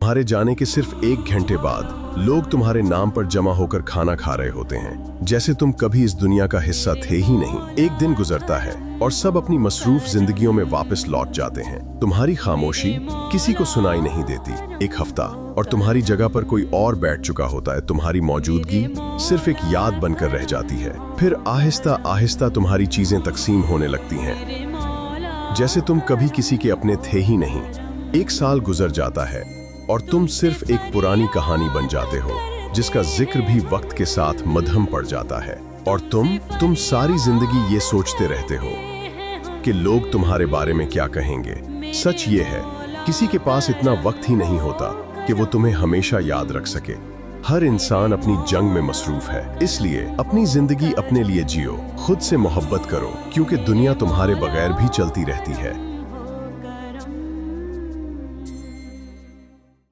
तुम्हारे जाने के सिर्फ 1 घंटे बाद लोग तुम्हारे नाम पर जमा होकर खाना खा रहे होते हैं, जैसे तुम कभी इस दुनिया का हिस्सा थे ही नहीं। एक दिन गुजरता है और सब अपनी मसरूफ जिंदगियों में वापस लौट जाते हैं। तुम्हारी खामोशी किसी को सुनाई नहीं देती। एक हफ्ता और तुम्हारी जगह पर कोई और बैठ चुका होता है। तुम्हारी मौजूदगी सिर्फ एक याद बनकर रह जाती है। फिर आहिस्ता आहिस्ता तुम्हारी चीजें तकसीम होने लगती हैं, जैसे तुम कभी किसी के अपने थे ही नहीं। 1 साल गुजर जाता है और तुम सिर्फ एक पुरानी कहानी बन जाते हो, जिसका जिक्र भी वक्त के साथ मध्यम पड़ जाता है। और तुम सारी जिंदगी ये सोचते रहते हो कि लोग तुम्हारे बारे में क्या कहेंगे। सच ये है, किसी के पास इतना वक्त ही नहीं होता कि वो तुम्हें हमेशा याद रख सके। हर इंसान अपनी जंग में मसरूफ है, इसलिए अपनी जिंदगी अपने लिए जियो, खुद से मोहब्बत करो, क्योंकि दुनिया तुम्हारे बगैर भी चलती रहती है।